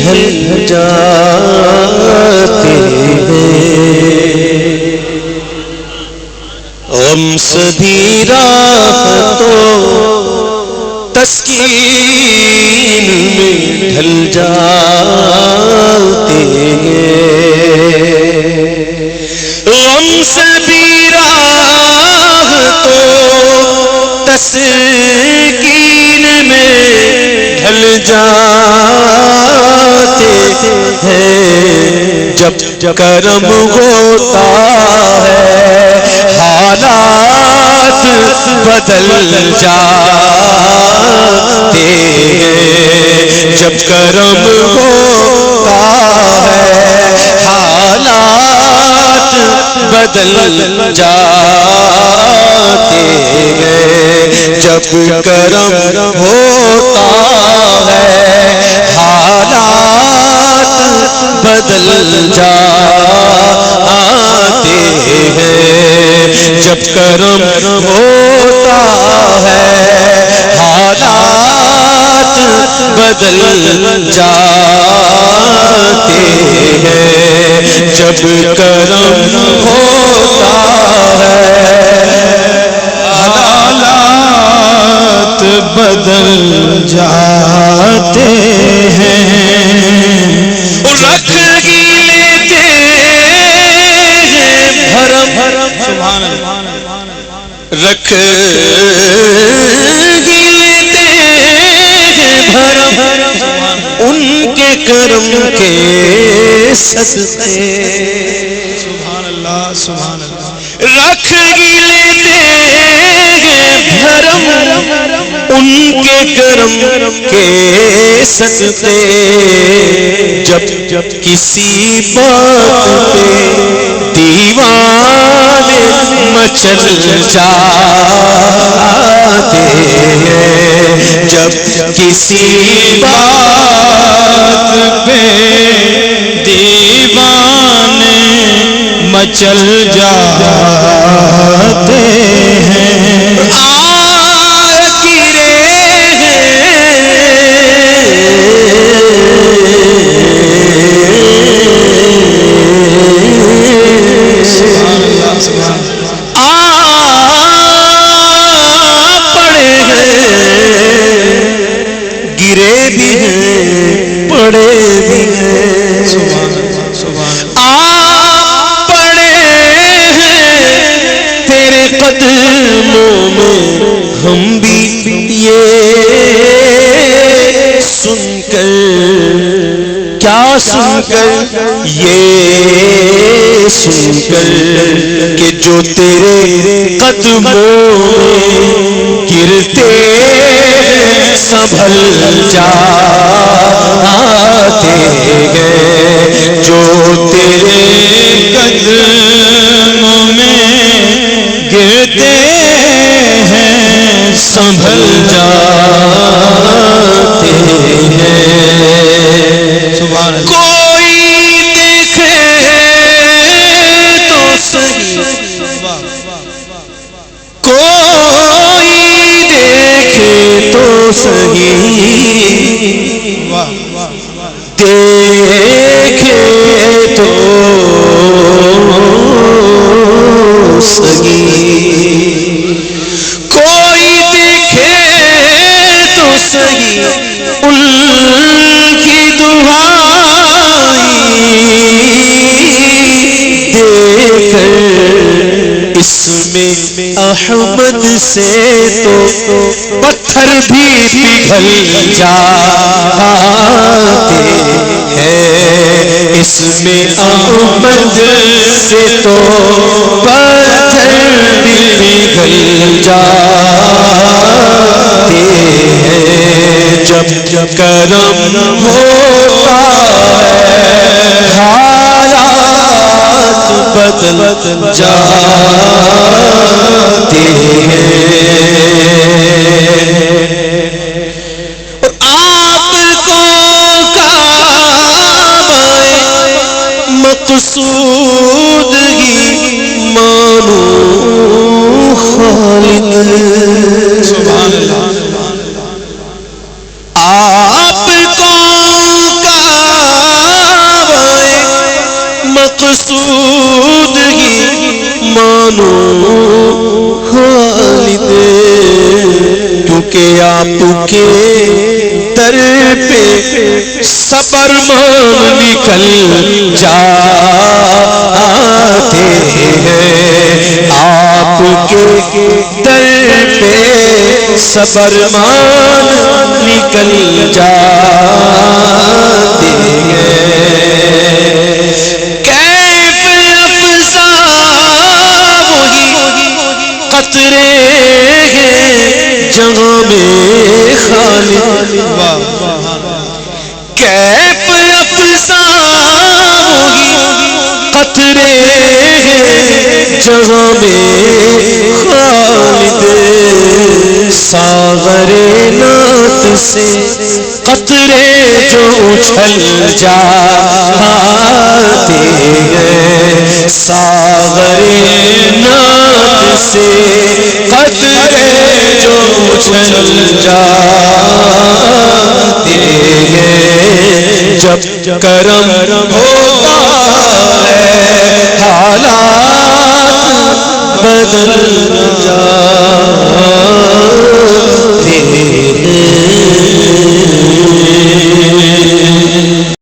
ڈھل جاتے ہیں، غم سبھی راحتوں تسکین میں ڈھل جاتے ہیں، غم سبھی راحتوں تسکین میں ڈھل جاتے ہیں، جب کرم ہوتا ہے حالات بدل جاتے ہیں، جب کرم ہوتا ہے حالات بدل جاتے ہیں، جب کرم ہوتا ہے حالات بدل جاتے ہیں، جب کرم ہوتا ہے حالات بدل جاتے ہیں، جب کرم ہوتا ہے حالات بدل جاتے ہیں، رکھ ہی لیتے ہیں بھرم، سبحان اللہ، رکھ ہی لیتے ہیں بھرم ان کے کرم کے صدقے، سبحان اللہ سبحان اللہ، رکھ ہی لیتے ہیں بھرم ان کے کرم کے صدقے، جب کسی بات پہ دیوانے مچل جاتے ہیں، جب کسی بات پہ دیوانے مچل جاتے ہیں، گرے بھی ہیں پڑے بھی ہیں، آپ پڑے ہیں تیرے قدموں میں، ہم بھی یہ سن کر، کیا سن کر، یہ سن کر کہ جو تیرے قدموں میں گرتے سنبھل جاتے ہیں، جو تیرے قدموں میں گرتے ہیں سنبھل جاتے ہیں، کوئی دیکھے تو صحیح، کوئی دیکھے تو صحیح، دیکھے تو صحیح، کوئی دیکھے تو صحیح ان کی دعائی دیکھ کر، اس میں احمد سے تو پتھر بھی پگھل جاتے ہیں، اس میں احمد سے تو پتھر بھی پگھل جاتے ہیں، جب کرم ہوتا ہے حالات بدل جاتے ہیں، اور آپ کو کعبہ مقصود ہی مانو خالق، سبحان اللہ، آپ کو کعبہ مانو خالد، کیونکہ آپ کے در پہ صبر مان نکل جاتے ہیں، آپ کے در پہ صبر مان نکل جاتے ہیں۔ کیف افزا وہی قطرے ہیں جہاں میں خالد، کیف افزا وہی قطرے ہیں جہاں میں خالد، ساغر نعت سے قطرے جو اچھل جاتے ہیں، ساغر نعت سے قطرے جو اچھل جاتے ہیں، جب کرم ہو